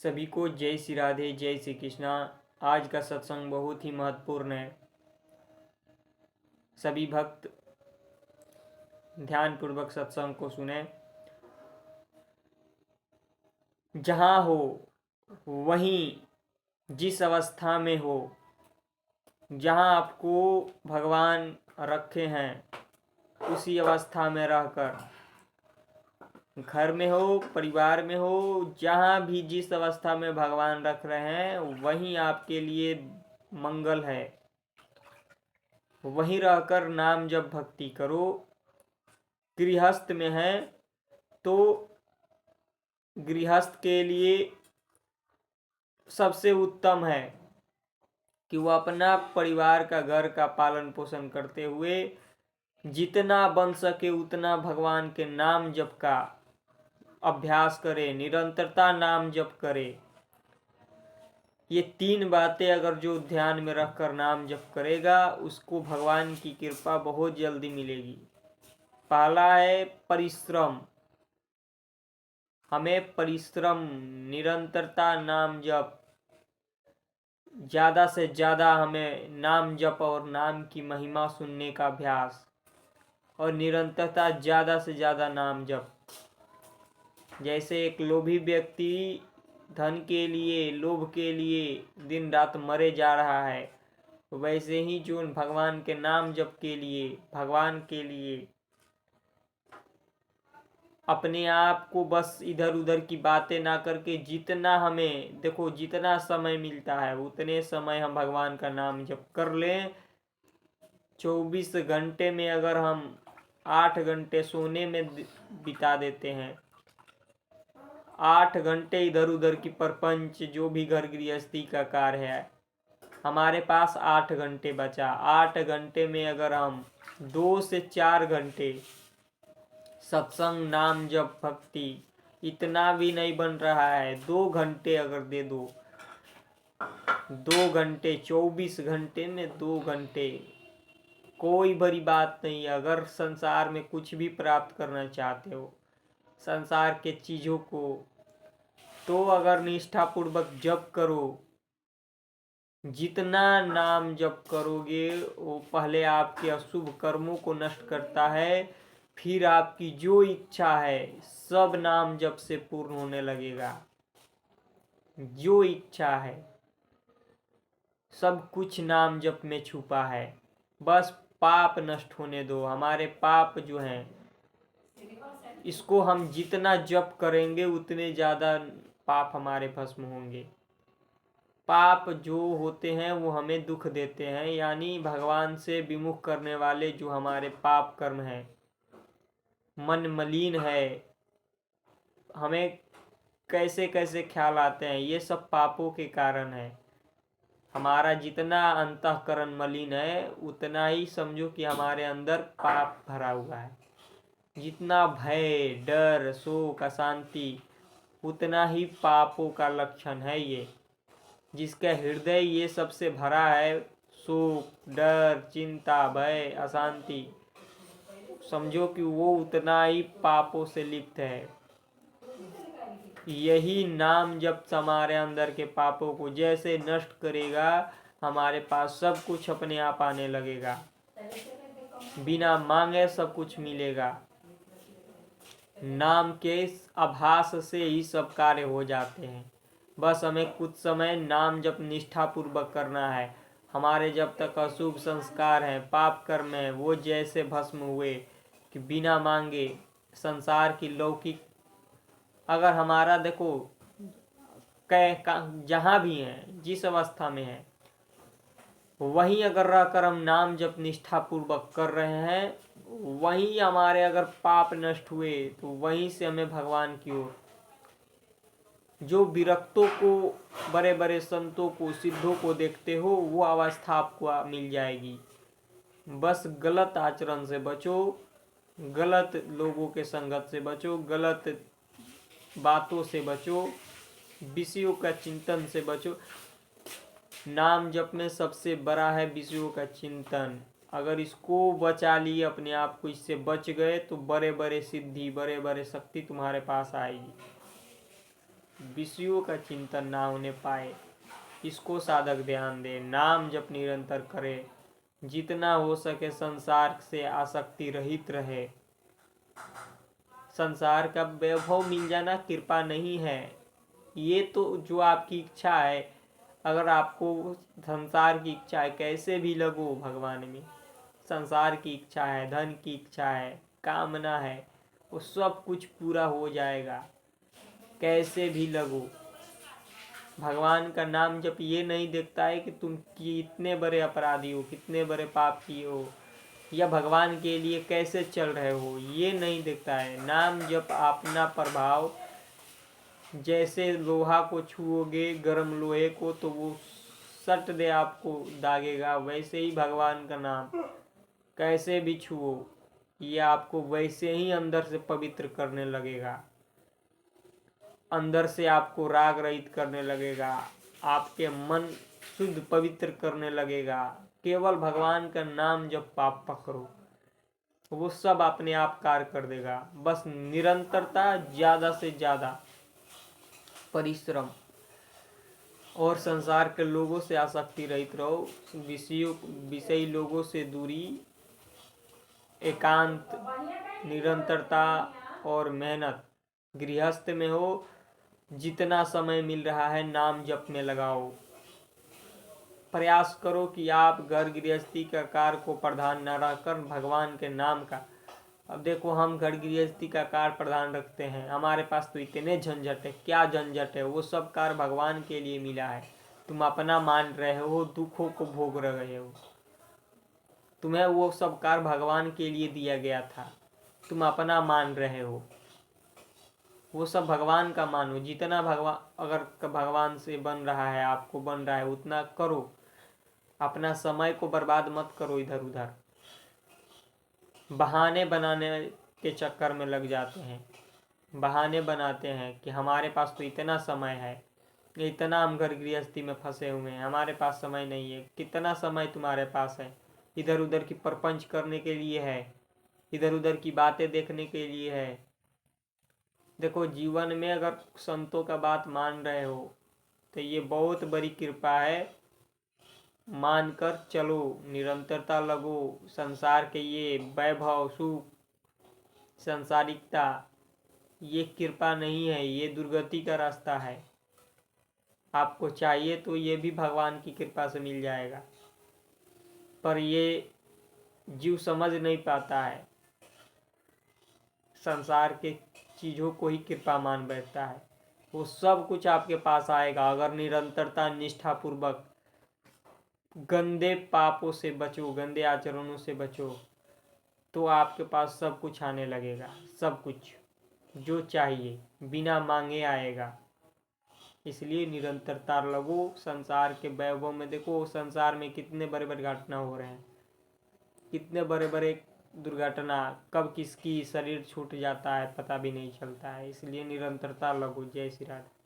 सभी को जय श्री राधे, जय श्री कृष्णा। आज का सत्संग बहुत ही महत्वपूर्ण है। सभी भक्त ध्यान पूर्वक सत्संग को सुने। जहाँ हो वहीं, जिस अवस्था में हो, जहाँ आपको भगवान रखे हैं उसी अवस्था में रहकर, घर में हो, परिवार में हो, जहाँ भी जिस अवस्था में भगवान रख रहे हैं वहीं आपके लिए मंगल है। वहीं रहकर नाम जप भक्ति करो। गृहस्थ में है तो गृहस्थ के लिए सबसे उत्तम है कि वो अपना परिवार का, घर का पालन पोषण करते हुए जितना बन सके उतना भगवान के नाम जप का अभ्यास करे, निरंतरता नाम जप करे। ये 3 बातें अगर जो ध्यान में रखकर नाम जप करेगा उसको भगवान की कृपा बहुत जल्दी मिलेगी। पहला है परिश्रम। हमें परिश्रम, निरंतरता नाम जप, ज़्यादा से ज़्यादा हमें नाम जप और नाम की महिमा सुनने का अभ्यास और निरंतरता, ज़्यादा से ज़्यादा नाम जप। जैसे एक लोभी व्यक्ति धन के लिए, लोभ के लिए दिन रात मरे जा रहा है, वैसे ही जो भगवान के नाम जप के लिए, भगवान के लिए अपने आप को बस इधर उधर की बातें ना करके, जितना हमें देखो जितना समय मिलता है उतने समय हम भगवान का नाम जप कर लें। 24 घंटे में अगर हम 8 घंटे सोने में बिता देते हैं, 8 घंटे इधर उधर की प्रपंच, जो भी घर गृहस्थी का कार्य है, हमारे पास 8 घंटे बचा। 8 घंटे में अगर हम 2 से 4 घंटे सत्संग, नाम जप, भक्ति, इतना भी नहीं बन रहा है, 2 घंटे अगर दे दो, 2 घंटे, 24 घंटे में 2 घंटे, कोई बड़ी बात नहीं। अगर संसार में कुछ भी प्राप्त करना चाहते हो, संसार के चीज़ों को, तो अगर निष्ठापूर्वक जप करो, जितना नाम जप करोगे वो पहले आपके अशुभ कर्मों को नष्ट करता है, फिर आपकी जो इच्छा है सब नाम जप से पूर्ण होने लगेगा। जो इच्छा है सब कुछ नाम जप में छुपा है। बस पाप नष्ट होने दो। हमारे पाप जो हैं, इसको हम जितना जप करेंगे उतने ज़्यादा पाप हमारे भस्म होंगे। पाप जो होते हैं वो हमें दुख देते हैं, यानी भगवान से विमुख करने वाले जो हमारे पाप कर्म हैं, मन मलिन है, हमें कैसे कैसे ख्याल आते हैं, ये सब पापों के कारण है। हमारा जितना अंतःकरण मलिन है उतना ही समझो कि हमारे अंदर पाप भरा हुआ है। जितना भय, डर, शोक, अशांति, उतना ही पापों का लक्षण है। ये जिसका हृदय ये सबसे भरा है, शोक, डर, चिंता, भय, अशांति, समझो कि वो उतना ही पापों से लिप्त है। यही नाम जब हमारे अंदर के पापों को जैसे नष्ट करेगा, हमारे पास सब कुछ अपने आप आने लगेगा। बिना मांगे सब कुछ मिलेगा। नाम के आभास से ही सब कार्य हो जाते हैं। बस हमें कुछ समय नाम जप निष्ठापूर्वक करना है। हमारे जब तक अशुभ संस्कार हैं, पाप कर्म हैं, वो जैसे भस्म हुए कि बिना मांगे संसार की लौकिक, अगर हमारा देखो जहाँ भी हैं, जिस अवस्था में है, वहीं अगर रहकर हम नाम जप निष्ठापूर्वक कर रहे हैं, वहीं हमारे अगर पाप नष्ट हुए तो वहीं से हमें भगवान की ओर, जो विरक्तों को, बड़े बड़े संतों को, सिद्धों को देखते हो, वो अवस्था आपको मिल जाएगी। बस गलत आचरण से बचो, गलत लोगों के संगत से बचो, गलत बातों से बचो, विषयों का चिंतन से बचो। नाम जप में सबसे बड़ा है विषयों का चिंतन। अगर इसको बचा लिए, अपने आप को इससे बच गए, तो बड़े बड़े सिद्धि, बड़े बड़े शक्ति तुम्हारे पास आएगी। विषयों का चिंतन ना होने पाए, इसको साधक ध्यान दे। नाम जप निरंतर करे, जितना हो सके संसार से आसक्ति रहित रहे। संसार का वैभव मिल जाना कृपा नहीं है, ये तो जो आपकी इच्छा है। अगर आपको संसार की इच्छा है, कैसे भी लगो भगवान में, संसार की इच्छा है, धन की इच्छा है, कामना है, वो सब कुछ पूरा हो जाएगा। कैसे भी लगो, भगवान का नाम जब ये नहीं देखता है कि तुम कितने बड़े अपराधी हो, कितने बड़े पाप किए हो, या भगवान के लिए कैसे चल रहे हो, ये नहीं देखता है। नाम जब अपना प्रभाव, जैसे लोहा को छुओगे गर्म लोहे को तो वो सट दे आपको दागेगा, वैसे ही भगवान का नाम कैसे भी छुओ, ये आपको वैसे ही अंदर से पवित्र करने लगेगा, अंदर से आपको राग रहित करने लगेगा, आपके मन शुद्ध पवित्र करने लगेगा। केवल भगवान का नाम जब पाप पकड़ो, वो सब अपने आप कार्य कर देगा। बस निरंतरता, ज़्यादा से ज़्यादा परिश्रम, और संसार के लोगों से आसक्ति रहित रहो। विषयी लोगों से दूरी, एकांत, निरंतरता और मेहनत। गृहस्थ में हो, जितना समय मिल रहा है नाम जप में लगाओ। प्रयास करो कि आप घर गृहस्थी का कार्य को प्रधान न रखकर भगवान के नाम का। अब देखो, हम घर गृहस्थी का कार्य प्रधान रखते हैं, हमारे पास तो इतने झंझट है, क्या झंझट है, वो सब कार्य भगवान के लिए मिला है। तुम अपना मान रहे हो, दुखों को भोग रहे हो, तुम्हें वो सब कार्य भगवान के लिए दिया गया था, तुम अपना मान रहे हो। वो सब भगवान का मानो, जितना भगवान, अगर भगवान से बन रहा है, आपको बन रहा है, उतना करो। अपना समय को बर्बाद मत करो इधर उधर, बहाने बनाने के चक्कर में लग जाते हैं। बहाने बनाते हैं कि हमारे पास तो इतना समय है, इतना हम घर गृहस्थी में फंसे हुए हैं, हमारे पास समय नहीं है। कितना समय तुम्हारे पास है? इधर उधर की प्रपंच करने के लिए है, इधर उधर की बातें देखने के लिए है। देखो, जीवन में अगर संतों का बात मान रहे हो तो ये बहुत बड़ी कृपा है। मानकर चलो, निरंतरता लगो। संसार के ये वैभव, सुख, संसारिकता, ये कृपा नहीं है, ये दुर्गति का रास्ता है। आपको चाहिए तो ये भी भगवान की कृपा से मिल जाएगा, पर ये जीव समझ नहीं पाता है, संसार के चीज़ों को ही कृपा मान बैठता है। वो सब कुछ आपके पास आएगा अगर निरंतरता, निष्ठापूर्वक गंदे पापों से बचो, गंदे आचरणों से बचो, तो आपके पास सब कुछ आने लगेगा। सब कुछ जो चाहिए बिना मांगे आएगा। इसलिए निरंतरता लगो। संसार के वैभव में देखो, संसार में कितने बड़े बड़े घटना हो रहे हैं, कितने बड़े बड़े दुर्घटना, कब किसकी शरीर छूट जाता है पता भी नहीं चलता है। इसलिए निरंतरता लगो। जय श्री राधे।